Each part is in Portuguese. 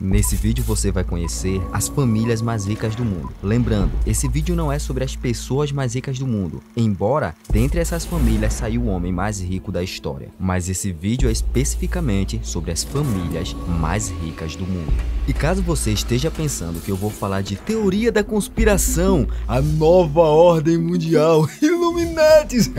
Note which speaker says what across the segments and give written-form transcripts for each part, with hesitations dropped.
Speaker 1: Nesse vídeo você vai conhecer as famílias mais ricas do mundo. Lembrando, esse vídeo não é sobre as pessoas mais ricas do mundo, embora dentre essas famílias saiu o homem mais rico da história. Mas esse vídeo é especificamente sobre as famílias mais ricas do mundo. E caso você esteja pensando que eu vou falar de teoria da conspiração, a nova ordem mundial, Illuminatis,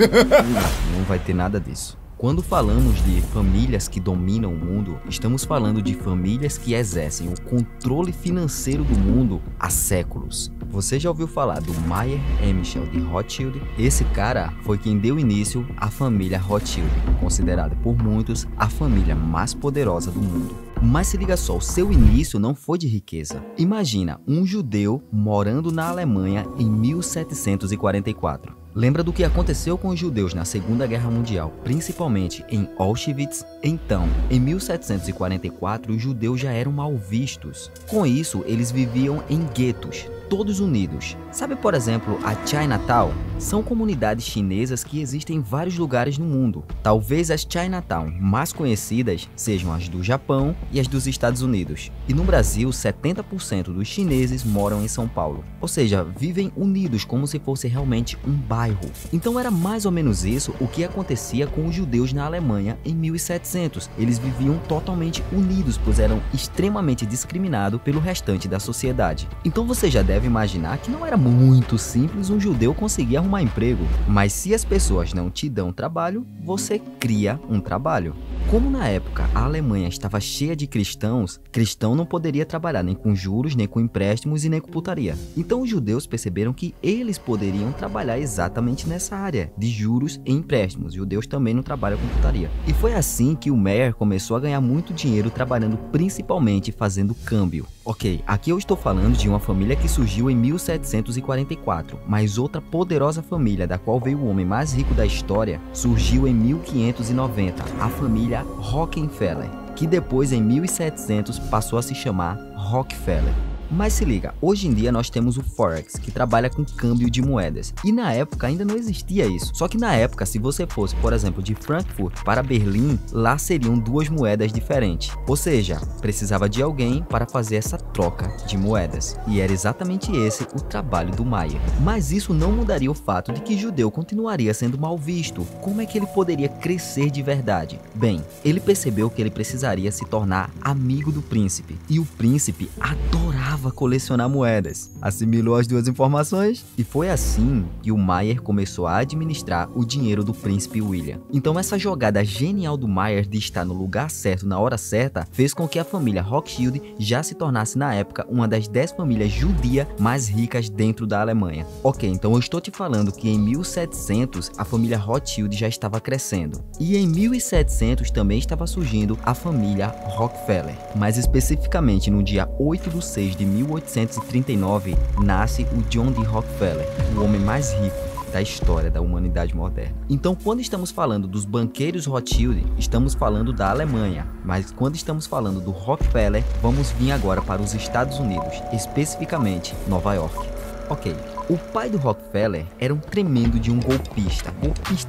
Speaker 1: não vai ter nada disso. Quando falamos de famílias que dominam o mundo, estamos falando de famílias que exercem o controle financeiro do mundo há séculos. Você já ouviu falar do Mayer Amschel de Rothschild? Esse cara foi quem deu início à família Rothschild, considerada por muitos a família mais poderosa do mundo. Mas se liga só, o seu início não foi de riqueza. Imagina um judeu morando na Alemanha em 1744. Lembra do que aconteceu com os judeus na Segunda Guerra Mundial, principalmente em Auschwitz? Então, em 1744, os judeus já eram mal vistos. Com isso, eles viviam em guetos, todos unidos. Sabe, por exemplo, a Chinatown? São comunidades chinesas que existem em vários lugares no mundo. Talvez as Chinatown mais conhecidas sejam as do Japão e as dos Estados Unidos. E no Brasil, 70% dos chineses moram em São Paulo. Ou seja, vivem unidos como se fosse realmente um bairro. Então era mais ou menos isso o que acontecia com os judeus na Alemanha em 1700. Eles viviam totalmente unidos, pois eram extremamente discriminados pelo restante da sociedade. Então você já deve imaginar que não era muito simples um judeu conseguir arrumar emprego. Mas se as pessoas não te dão trabalho, você cria um trabalho. Como na época a Alemanha estava cheia de cristãos, cristão não poderia trabalhar nem com juros, nem com empréstimos e nem com putaria. Então os judeus perceberam que eles poderiam trabalhar exatamente nessa área de juros e empréstimos. Os judeus também não trabalham com putaria. E foi assim que o Mayer começou a ganhar muito dinheiro trabalhando principalmente fazendo câmbio. Ok, aqui eu estou falando de uma família que surgiu em 1744, mas outra poderosa família da qual veio o homem mais rico da história surgiu em 1590, a família Rockefeller, que depois em 1700 passou a se chamar Rockefeller. Mas se liga, hoje em dia nós temos o Forex, que trabalha com câmbio de moedas. E na época ainda não existia isso. Só que na época, se você fosse, por exemplo, de Frankfurt para Berlim, lá seriam duas moedas diferentes. Ou seja, precisava de alguém para fazer essa troca de moedas. E era exatamente esse o trabalho do Mayer. Mas isso não mudaria o fato de que judeu continuaria sendo mal visto. Como é que ele poderia crescer de verdade? Bem, ele percebeu que ele precisaria se tornar amigo do príncipe. E o príncipe adorava colecionar moedas. Assimilou as duas informações? E foi assim que o Mayer começou a administrar o dinheiro do príncipe William. Então essa jogada genial do Mayer de estar no lugar certo na hora certa fez com que a família Rothschild já se tornasse na época uma das 10 famílias judias mais ricas dentro da Alemanha. Ok, então eu estou te falando que em 1700 a família Rothschild já estava crescendo. E em 1700 também estava surgindo a família Rockefeller. Mais especificamente no dia 8/6 de 1839, nasce o John D. Rockefeller, o homem mais rico da história da humanidade moderna. Então, quando estamos falando dos banqueiros Rothschild, estamos falando da Alemanha, mas quando estamos falando do Rockefeller, vamos vir agora para os Estados Unidos, especificamente Nova York. Ok, o pai do Rockefeller era um tremendo de um golpista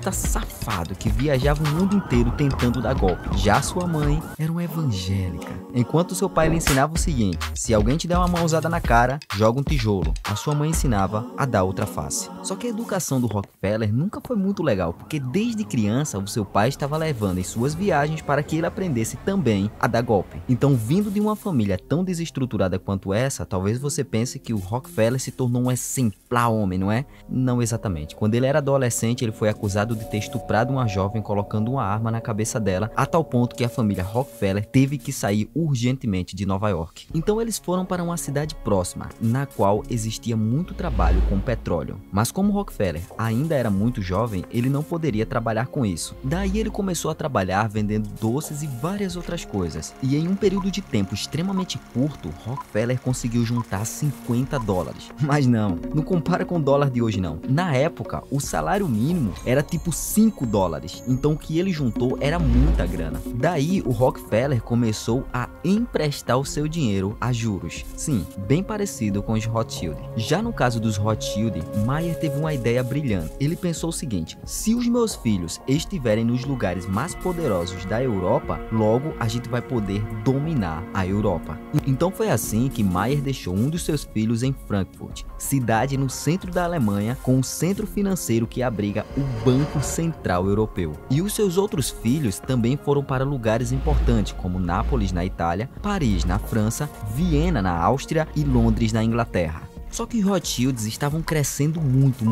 Speaker 1: safado que viajava o mundo inteiro tentando dar golpe. Já sua mãe era uma evangélica. Enquanto seu pai lhe ensinava o seguinte: se alguém te der uma mãozada na cara, joga um tijolo. A sua mãe ensinava a dar outra face. Só que a educação do Rockefeller nunca foi muito legal, porque desde criança o seu pai estava levando em suas viagens para que ele aprendesse também a dar golpe. Então, vindo de uma família tão desestruturada quanto essa, talvez você pense que o Rockefeller se tornou um exemplar homem, não é? Não exatamente. Quando ele era adolescente, ele foi acusado de ter estuprado uma jovem colocando uma arma na cabeça dela, a tal ponto que a família Rockefeller teve que sair urgentemente de Nova York. Então eles foram para uma cidade próxima, na qual existia muito trabalho com petróleo. Mas como Rockefeller ainda era muito jovem, ele não poderia trabalhar com isso. Daí ele começou a trabalhar vendendo doces e várias outras coisas. E em um período de tempo extremamente curto, Rockefeller conseguiu juntar $50. Mas não compara com o dólar de hoje não. Na época, o salário mínimo era tipo 5 dólares, então o que ele juntou era muita grana. Daí o Rockefeller começou a emprestar o seu dinheiro a juros. Sim, bem parecido com os Rothschild. Já no caso dos Rothschild, Mayer teve uma ideia brilhante. Ele pensou o seguinte: se os meus filhos estiverem nos lugares mais poderosos da Europa, logo a gente vai poder dominar a Europa. Então foi assim que Mayer deixou um dos seus filhos em Frankfurt, cidade no centro da Alemanha, com o centro financeiro que abriga o Banco Central Europeu. E os seus outros filhos também foram para lugares importantes, como Nápoles na Itália, Paris na França, Viena na Áustria e Londres na Inglaterra. Só que os Rothschilds estavam crescendo muito.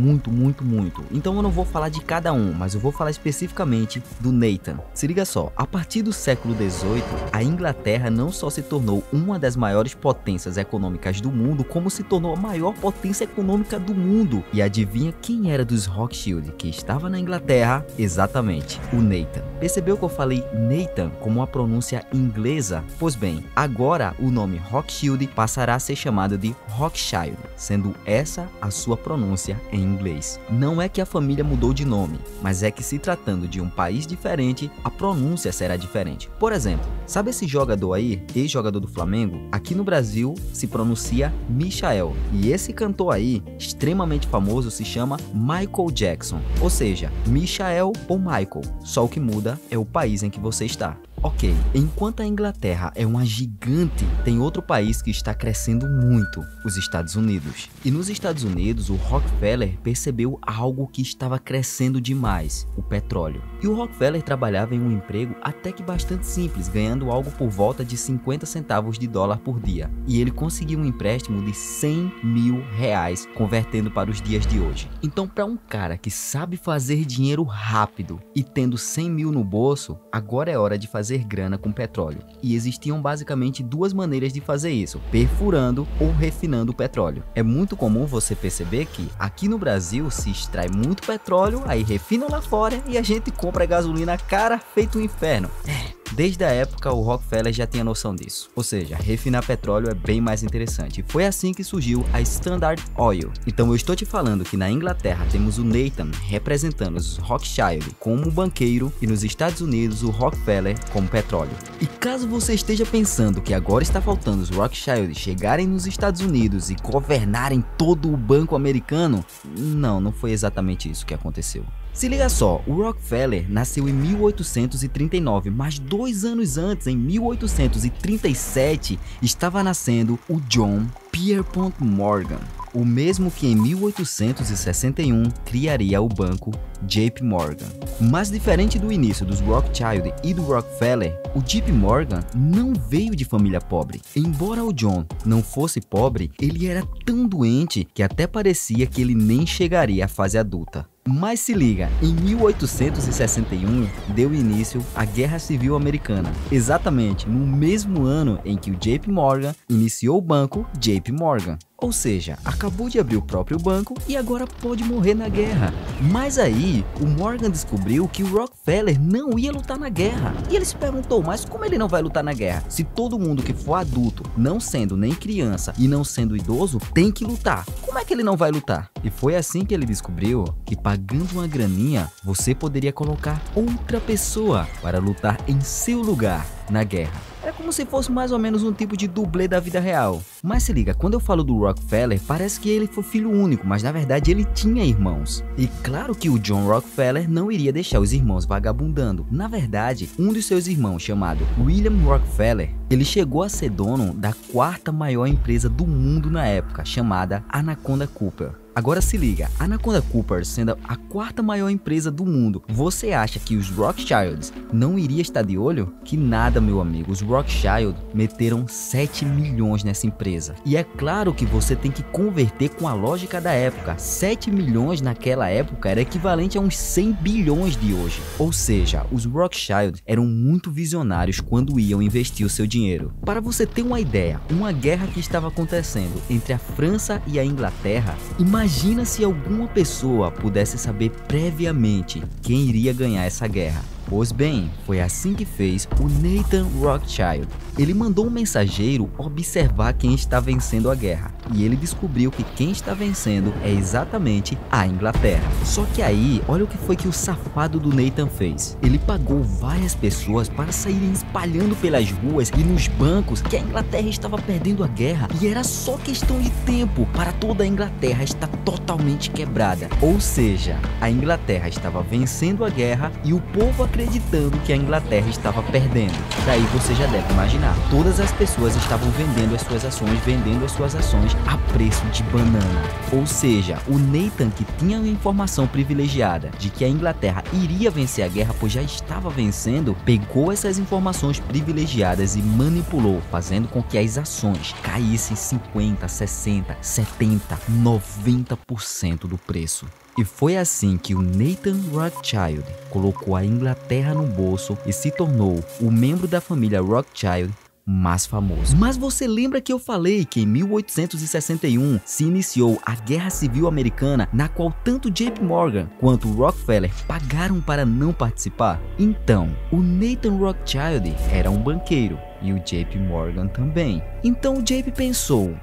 Speaker 1: Então eu não vou falar de cada um, mas eu vou falar especificamente do Nathan. Se liga só, a partir do século XVIII, a Inglaterra não só se tornou uma das maiores potências econômicas do mundo, como se tornou a maior potência econômica do mundo. E adivinha quem era dos Rothschild que estava na Inglaterra? Exatamente, o Nathan. Percebeu que eu falei Nathan como uma pronúncia inglesa? Pois bem, agora o nome Rothschild passará a ser chamado de Rothschild, sendo essa a sua pronúncia em inglês. Não é que a família mudou de nome, mas é que se tratando de um país diferente, a pronúncia será diferente. Por exemplo, sabe esse jogador aí, ex-jogador do Flamengo? Aqui no Brasil se pronuncia Michael, e esse cantor aí, extremamente famoso, se chama Michael Jackson, ou seja, Michael ou Michael, só o que muda é o país em que você está. Ok, enquanto a Inglaterra é uma gigante, tem outro país que está crescendo muito, os Estados Unidos. E nos Estados Unidos, o Rockefeller percebeu algo que estava crescendo demais, o petróleo. E o Rockefeller trabalhava em um emprego até que bastante simples, ganhando algo por volta de 50 centavos de dólar por dia. E ele conseguiu um empréstimo de 100 mil reais, convertendo para os dias de hoje. Então, para um cara que sabe fazer dinheiro rápido e tendo 100 mil no bolso, agora é hora de fazer grana com petróleo. E existiam basicamente duas maneiras de fazer isso: perfurando ou refinando o petróleo. É muito comum você perceber que aqui no Brasil se extrai muito petróleo, aí refinam lá fora e a gente compra gasolina cara feito um inferno. Desde a época o Rockefeller já tinha noção disso, ou seja, refinar petróleo é bem mais interessante. E foi assim que surgiu a Standard Oil. Então eu estou te falando que na Inglaterra temos o Nathan representando os Rothschild como banqueiro e nos Estados Unidos o Rockefeller como petróleo. E caso você esteja pensando que agora está faltando os Rothschild chegarem nos Estados Unidos e governarem todo o banco americano, não foi exatamente isso que aconteceu. Se liga só, o Rockefeller nasceu em 1839, mas 2 anos antes, em 1837, estava nascendo o John Pierpont Morgan, o mesmo que em 1861 criaria o banco JP Morgan. Mas diferente do início dos Rothschild e do Rockefeller, o JP Morgan não veio de família pobre. Embora o John não fosse pobre, ele era tão doente que até parecia que ele nem chegaria à fase adulta. Mas se liga, em 1861 deu início a Guerra Civil Americana, exatamente no mesmo ano em que o JP Morgan iniciou o banco JP Morgan. Ou seja, acabou de abrir o próprio banco e agora pode morrer na guerra. Mas aí, o Morgan descobriu que o Rockefeller não ia lutar na guerra. E ele se perguntou, mas como ele não vai lutar na guerra? Se todo mundo que for adulto, não sendo nem criança e não sendo idoso, tem que lutar. Como é que ele não vai lutar? E foi assim que ele descobriu que pagando uma graninha, você poderia colocar outra pessoa para lutar em seu lugar na guerra. Era como se fosse mais ou menos um tipo de dublê da vida real. Mas se liga, quando eu falo do Rockefeller, parece que ele foi filho único, mas na verdade ele tinha irmãos. E claro que o John Rockefeller não iria deixar os irmãos vagabundando. Na verdade, um dos seus irmãos, chamado William Rockefeller, ele chegou a ser dono da 4ª maior empresa do mundo na época, chamada Anaconda Cooper. Agora se liga, Anaconda Cooper sendo a 4ª maior empresa do mundo, você acha que os Rothschilds não iria estar de olho? Que nada, meu amigo, os Rothschild meteram 7 milhões nessa empresa. E é claro que você tem que converter com a lógica da época. 7 milhões naquela época era equivalente a uns 100 bilhões de hoje. Ou seja, os Rothschild eram muito visionários quando iam investir o seu dinheiro. Para você ter uma ideia, uma guerra que estava acontecendo entre a França e a Inglaterra, imagina se alguma pessoa pudesse saber previamente quem iria ganhar essa guerra. Pois bem, foi assim que fez o Nathan Rothschild. Ele mandou um mensageiro observar quem está vencendo a guerra, e ele descobriu que quem está vencendo é exatamente a Inglaterra. Só que aí, olha o que foi que o safado do Nathan fez. Ele pagou várias pessoas para saírem espalhando pelas ruas e nos bancos que a Inglaterra estava perdendo a guerra, e era só questão de tempo para toda a Inglaterra estar totalmente quebrada. Ou seja, a Inglaterra estava vencendo a guerra e o povo acreditando que a Inglaterra estava perdendo. Daí você já deve imaginar, todas as pessoas estavam vendendo as suas ações a preço de banana. Ou seja, o Nathan, que tinha uma informação privilegiada de que a Inglaterra iria vencer a guerra, pois já estava vencendo, pegou essas informações privilegiadas e manipulou, fazendo com que as ações caíssem 50, 60, 70, 90% do preço. E foi assim que o Nathan Rothschild colocou a Inglaterra no bolso e se tornou o membro da família Rothschild mais famoso. Mas você lembra que eu falei que em 1861 se iniciou a Guerra Civil Americana, na qual tanto JP Morgan quanto Rockefeller pagaram para não participar? Então, o Nathan Rothschild era um banqueiro e o JP Morgan também. Então o JP pensou,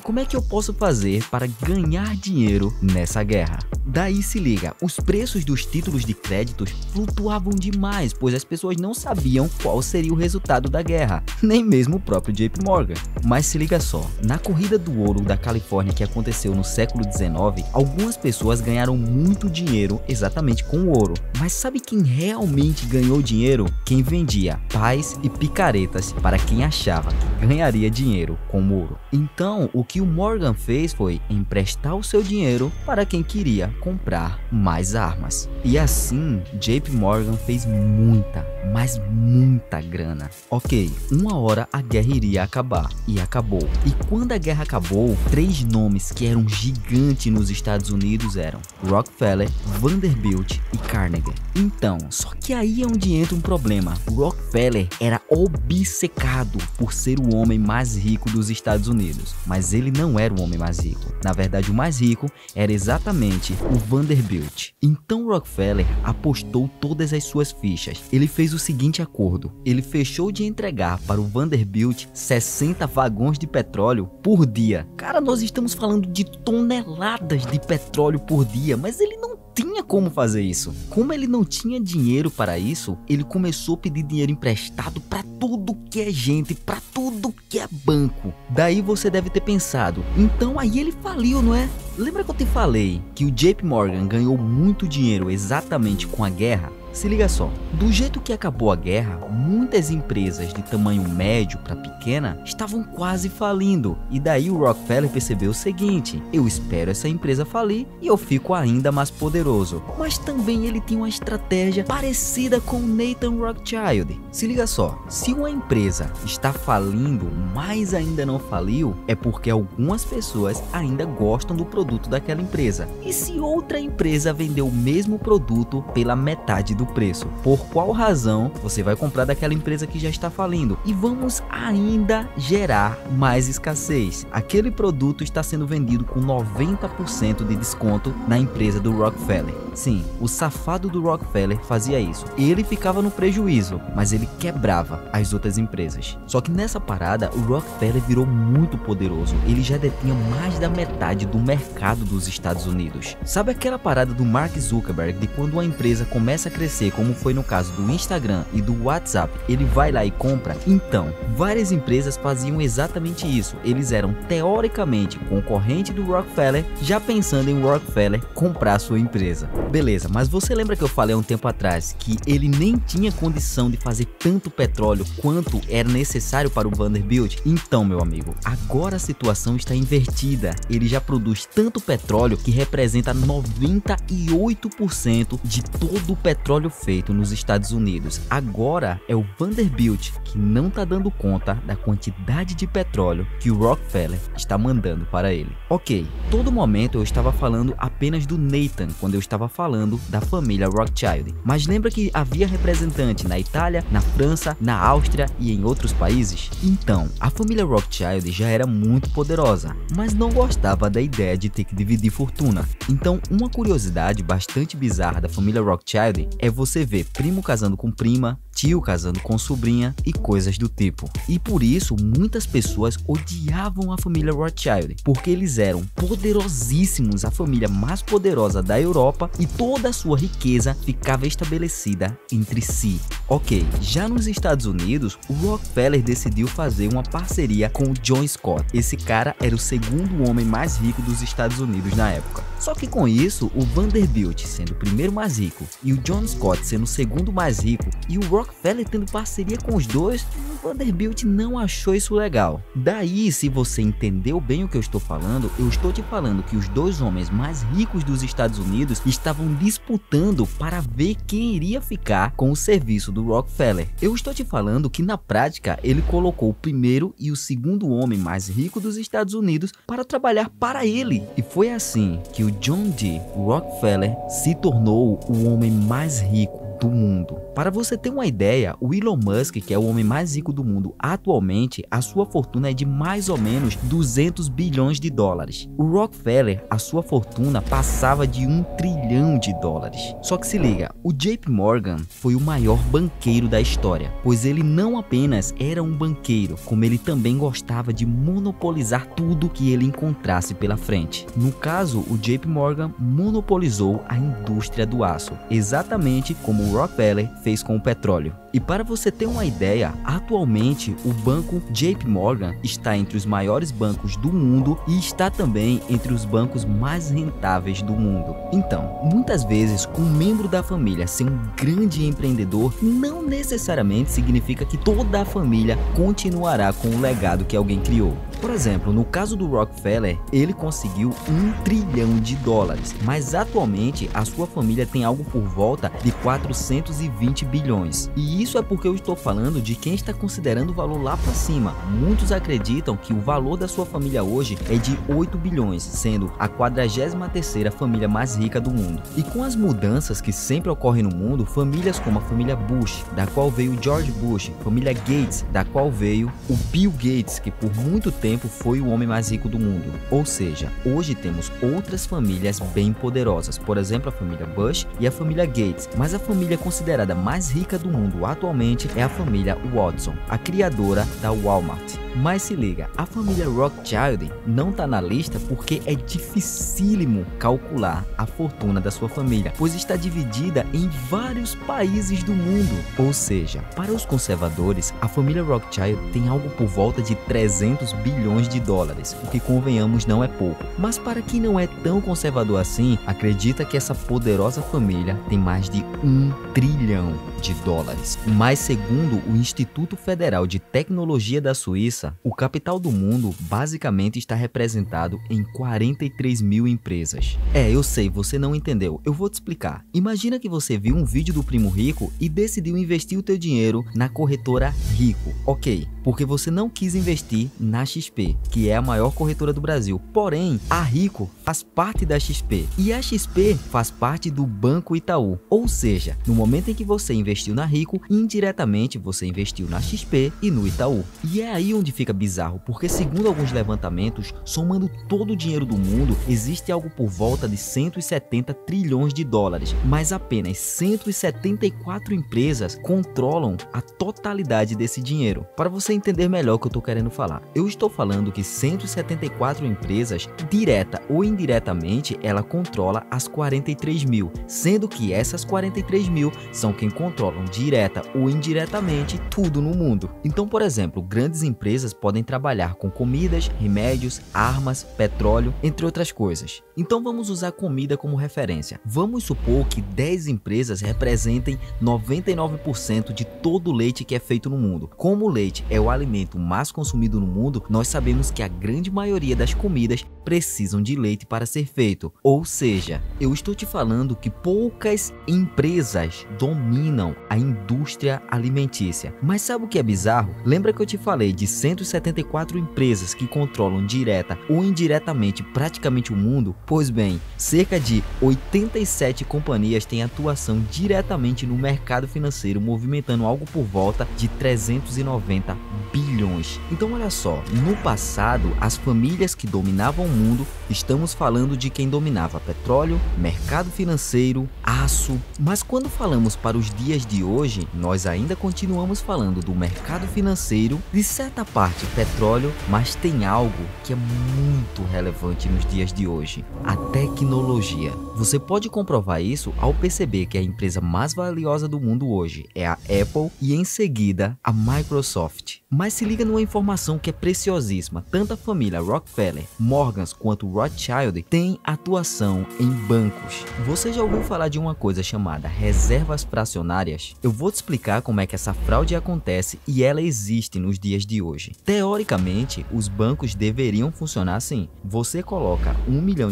Speaker 1: como é que eu posso fazer para ganhar dinheiro nessa guerra? Daí se liga, os preços dos títulos de créditos flutuavam demais, pois as pessoas não sabiam qual seria o resultado da guerra, nem mesmo o próprio JP Morgan. Mas se liga só, na corrida do ouro da Califórnia que aconteceu no século XIX, algumas pessoas ganharam muito dinheiro exatamente com o ouro. Mas sabe quem realmente ganhou dinheiro? Quem vendia pás e picaretas para quem achava que ganharia dinheiro com ouro. Então, o que o Morgan fez foi emprestar o seu dinheiro para quem queria comprar mais armas. E assim, JP Morgan fez muita, mas muita grana. Ok, uma hora a guerra iria acabar, e acabou. E quando a guerra acabou, 3 nomes que eram gigantes nos Estados Unidos eram Rockefeller, Vanderbilt e Carnegie. Então, só que aí é onde entra um problema. Rockefeller era obcecado por ser o homem mais rico dos Estados Unidos, mas ele não era o homem mais rico. Na verdade, o mais rico era exatamente o Vanderbilt. Então Rockefeller apostou todas as suas fichas. Ele fez o seguinte acordo: ele fechou de entregar para o Vanderbilt 60 vagões de petróleo por dia. Cara, nós estamos falando de toneladas de petróleo por dia, mas ele não tinha como fazer isso. Como ele não tinha dinheiro para isso, ele começou a pedir dinheiro emprestado para tudo que é gente, para tudo que é banco. Daí você deve ter pensado, então aí ele faliu, não é? Lembra que eu te falei que o JP Morgan ganhou muito dinheiro exatamente com a guerra? Se liga só, do jeito que acabou a guerra, muitas empresas de tamanho médio para pequena estavam quase falindo. E daí o Rockefeller percebeu o seguinte: eu espero essa empresa falir e eu fico ainda mais poderoso. Mas também ele tinha uma estratégia parecida com o Nathan Rothschild. Se liga só, se uma empresa está falindo, mas ainda não faliu, é porque algumas pessoas ainda gostam do produto daquela empresa. E se outra empresa vender o mesmo produto pela metade do preço, por qual razão você vai comprar daquela empresa que já está falindo? E vamos ainda gerar mais escassez. Aquele produto está sendo vendido com 90% de desconto na empresa do Rockefeller. Sim, o safado do Rockefeller fazia isso. Ele ficava no prejuízo, mas ele quebrava as outras empresas. Só que nessa parada, o Rockefeller virou muito poderoso. Ele já detinha mais da metade do mercado dos Estados Unidos. Sabe aquela parada do Mark Zuckerberg de quando uma empresa começa a crescer, como foi no caso do Instagram e do WhatsApp, ele vai lá e compra? Então, várias empresas faziam exatamente isso. Eles eram teoricamente concorrente do Rockefeller, já pensando em Rockefeller comprar sua empresa. Beleza, mas você lembra que eu falei há um tempo atrás que ele nem tinha condição de fazer tanto petróleo quanto era necessário para o Vanderbilt? Então, meu amigo, agora a situação está invertida. Ele já produz tanto petróleo que representa 98% de todo o petróleo feito nos Estados Unidos. Agora é o Vanderbilt que não está dando conta da quantidade de petróleo que o Rockefeller está mandando para ele. Ok, todo momento eu estava falando apenas do Nathan quando eu estava falando da família Rothschild, mas lembra que havia representante na Itália, na França, na Áustria e em outros países? Então, a família Rothschild já era muito poderosa, mas não gostava da ideia de ter que dividir fortuna. Então, uma curiosidade bastante bizarra da família Rothschild é é você ver primo casando com prima, tio casando com sobrinha e coisas do tipo. E por isso muitas pessoas odiavam a família Rothschild, porque eles eram poderosíssimos, a família mais poderosa da Europa, e toda a sua riqueza ficava estabelecida entre si. Ok, já nos Estados Unidos, o Rockefeller decidiu fazer uma parceria com o John Scott. Esse cara era o segundo homem mais rico dos Estados Unidos na época. Só que com isso, o Vanderbilt sendo o primeiro mais rico e o John Scott sendo o segundo mais rico e o Rockefeller tendo parceria com os dois, o Vanderbilt não achou isso legal. Daí, se você entendeu bem o que eu estou falando, eu estou te falando que os dois homens mais ricos dos Estados Unidos estavam disputando para ver quem iria ficar com o serviço do Rockefeller. Eu estou te falando que na prática ele colocou o primeiro e o segundo homem mais rico dos Estados Unidos para trabalhar para ele. E foi assim que o John D. Rockefeller se tornou o homem mais rico do mundo. Para você ter uma ideia, o Elon Musk, que é o homem mais rico do mundo atualmente, a sua fortuna é de mais ou menos 200 bilhões de dólares. O Rockefeller, a sua fortuna passava de 1 trilhão de dólares. Só que se liga, o JP Morgan foi o maior banqueiro da história, pois ele não apenas era um banqueiro, como ele também gostava de monopolizar tudo que ele encontrasse pela frente. No caso, o JP Morgan monopolizou a indústria do aço, exatamente como o Rockefeller fez com o petróleo. E para você ter uma ideia, atualmente o banco JP Morgan está entre os maiores bancos do mundo e está também entre os bancos mais rentáveis do mundo. Então, muitas vezes, um membro da família ser um grande empreendedor não necessariamente significa que toda a família continuará com o legado que alguém criou. Por exemplo, no caso do Rockefeller, ele conseguiu 1 trilhão de dólares, mas atualmente a sua família tem algo por volta de 420 bilhões. E isso é porque eu estou falando de quem está considerando o valor lá para cima. Muitos acreditam que o valor da sua família hoje é de 8 bilhões, sendo a 43ª família mais rica do mundo. E com as mudanças que sempre ocorrem no mundo, famílias como a família Bush, da qual veio George Bush, família Gates, da qual veio o Bill Gates, que por muito tempo foi o homem mais rico do mundo. Ou seja, hoje temos outras famílias bem poderosas, por exemplo a família Bush e a família Gates, mas a família considerada mais rica do mundo atualmente é a família Watson, a criadora da Walmart. Mas se liga, a família Rothschild não está na lista porque é dificílimo calcular a fortuna da sua família, pois está dividida em vários países do mundo. Ou seja, para os conservadores, a família Rothschild tem algo por volta de 300 bilhões de dólares, o que convenhamos não é pouco. Mas para quem não é tão conservador assim, acredita que essa poderosa família tem mais de 1 trilhão de dólares. Mas segundo o Instituto Federal de Tecnologia da Suíça, o capital do mundo basicamente está representado em 43 mil empresas. Eu sei, você não entendeu, eu vou te explicar. Imagina que você viu um vídeo do Primo Rico e decidiu investir o teu dinheiro na corretora Rico, ok? Porque você não quis investir na XP, que é a maior corretora do Brasil. Porém, a Rico faz parte da XP e a XP faz parte do Banco Itaú. Ou seja, no momento em que você investiu na Rico, indiretamente você investiu na XP e no Itaú. E é aí onde fica bizarro, porque segundo alguns levantamentos, somando todo o dinheiro do mundo, existe algo por volta de 170 trilhões de dólares, mas apenas 174 empresas controlam a totalidade desse dinheiro. Para você entender melhor o que eu estou querendo falar, eu estou falando que 174 empresas, direta ou indiretamente, ela controla as 43 mil, sendo que essas 43 mil são quem controlam direta ou indiretamente tudo no mundo. Então, por exemplo, grandes empresas podem trabalhar com comidas, remédios, armas, petróleo, entre outras coisas. Então vamos usar comida como referência. Vamos supor que 10 empresas representem 99% de todo o leite que é feito no mundo. Como o leite é o alimento mais consumido no mundo, nós sabemos que a grande maioria das comidas precisam de leite para ser feito. Ou seja, eu estou te falando que poucas empresas dominam a indústria alimentícia. Mas sabe o que é bizarro? Lembra que eu te falei de 174 empresas que controlam direta ou indiretamente praticamente o mundo? Pois bem, cerca de 87 companhias têm atuação diretamente no mercado financeiro, movimentando algo por volta de 390 bilhões bilhões. Então olha só, no passado, as famílias que dominavam o mundo, estamos falando de quem dominava petróleo, mercado financeiro, aço, mas quando falamos para os dias de hoje, nós ainda continuamos falando do mercado financeiro, de certa parte petróleo, mas tem algo que é muito relevante nos dias de hoje: a tecnologia. Você pode comprovar isso ao perceber que a empresa mais valiosa do mundo hoje é a Apple e em seguida a Microsoft. Mas se liga numa informação que é preciosíssima: tanto a família Rockefeller, Morgans quanto Rothschild têm atuação em bancos. Você já ouviu falar de uma coisa chamada reservas fracionárias? Eu vou te explicar como é que essa fraude acontece e ela existe nos dias de hoje. Teoricamente, os bancos deveriam funcionar assim: você coloca R$1 milhão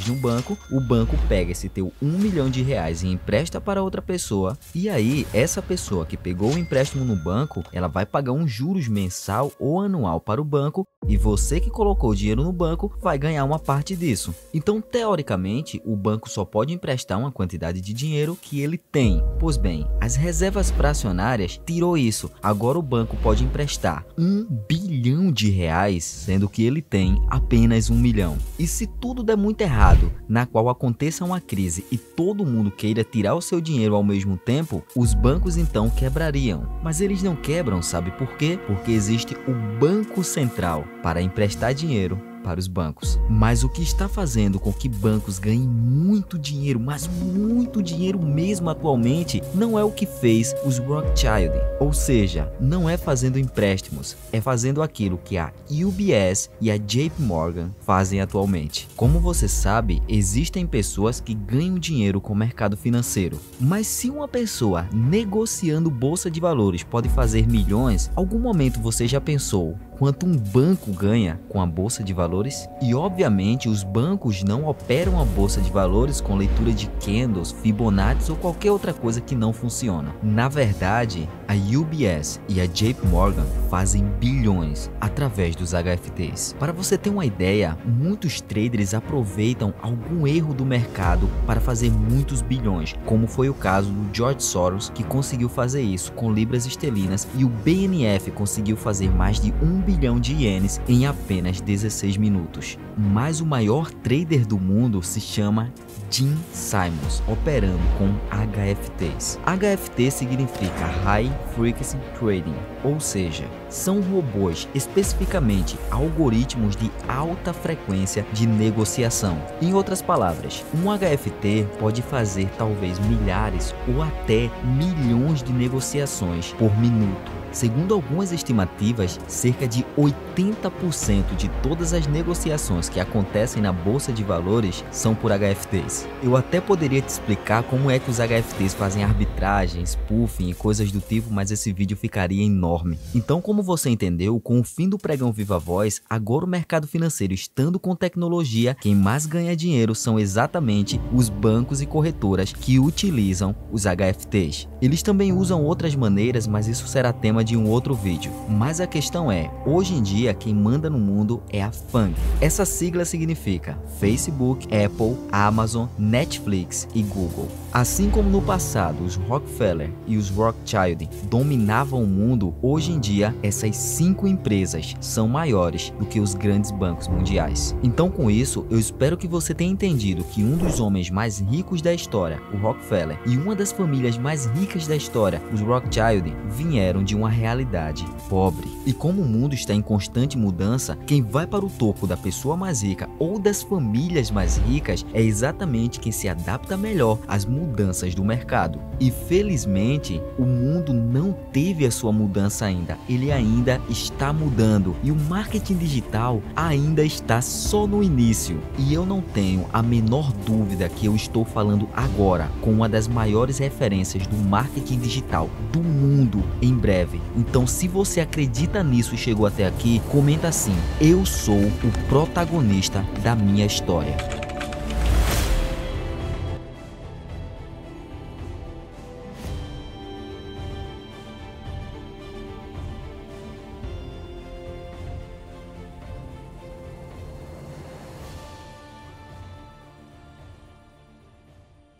Speaker 1: no banco, o banco pega esse teu R$1 milhão e empresta para outra pessoa, e aí essa pessoa que pegou o empréstimo no banco, ela vai pagar um juros mensal ou anual para o banco, e você que colocou o dinheiro no banco vai ganhar uma parte disso. Então, teoricamente, o banco só pode emprestar uma quantidade de dinheiro que ele tem. Pois bem, as reservas fracionárias tirou isso. Agora o banco pode emprestar R$1 bilhão, sendo que ele tem apenas R$1 milhão. E se tudo der muito errado, na qual aconteça uma crise e todo mundo queira tirar o seu dinheiro ao mesmo tempo, os bancos então quebrariam. Mas eles não quebram, sabe por quê? Porque existe o Banco Central para emprestar dinheiro para os bancos. Mas o que está fazendo com que bancos ganhem muito dinheiro, mas muito dinheiro mesmo atualmente, não é o que fez os Rothschild. Ou seja, não é fazendo empréstimos, é fazendo aquilo que a UBS e a JP Morgan fazem atualmente. Como você sabe, existem pessoas que ganham dinheiro com o mercado financeiro. Mas se uma pessoa negociando bolsa de valores pode fazer milhões, algum momento você já pensou quanto um banco ganha com a bolsa de valores? E obviamente os bancos não operam a bolsa de valores com leitura de candles, Fibonacci ou qualquer outra coisa que não funciona. Na verdade, a UBS e a JP Morgan fazem bilhões através dos HFTs. Para você ter uma ideia, muitos traders aproveitam algum erro do mercado para fazer muitos bilhões, como foi o caso do George Soros, que conseguiu fazer isso com libras esterlinas, e o BNF conseguiu fazer mais de 1 bilhão de ienes em apenas 16 minutos. Mas o maior trader do mundo se chama Gene Simons, operando com HFTs. HFT significa High Frequency Trading, ou seja, são robôs, especificamente algoritmos de alta frequência de negociação. Em outras palavras, um HFT pode fazer talvez milhares ou até milhões de negociações por minuto. Segundo algumas estimativas, cerca de 80% de todas as negociações que acontecem na bolsa de valores são por HFTs. Eu até poderia te explicar como é que os HFTs fazem arbitragem, spoofing e coisas do tipo, mas esse vídeo ficaria enorme. Então, como você entendeu, com o fim do pregão viva voz, agora o mercado financeiro estando com tecnologia, quem mais ganha dinheiro são exatamente os bancos e corretoras que utilizam os HFTs. Eles também usam outras maneiras, mas isso será tema de um outro vídeo. Mas a questão é, hoje em dia quem manda no mundo é a FANG. Essa sigla significa Facebook, Apple, Amazon, Netflix e Google. Assim como no passado os Rockefeller e os Rothschild dominavam o mundo, hoje em dia essas 5 empresas são maiores do que os grandes bancos mundiais. Então, com isso, eu espero que você tenha entendido que um dos homens mais ricos da história, o Rockefeller, e uma das famílias mais ricas da história, os Rothschild, vieram de uma realidade pobre. E como o mundo está em constante mudança, quem vai para o topo da pessoa mais rica ou das famílias mais ricas é exatamente quem se adapta melhor às mudanças do mercado. E felizmente, o mundo não teve a sua mudança ainda. Ele ainda está mudando e o marketing digital ainda está só no início. E eu não tenho a menor dúvida que eu estou falando agora com uma das maiores referências do marketing digital do mundo em breve. Então, se você acredita nisso e chegou até aqui, comenta assim: eu sou o protagonista da minha história.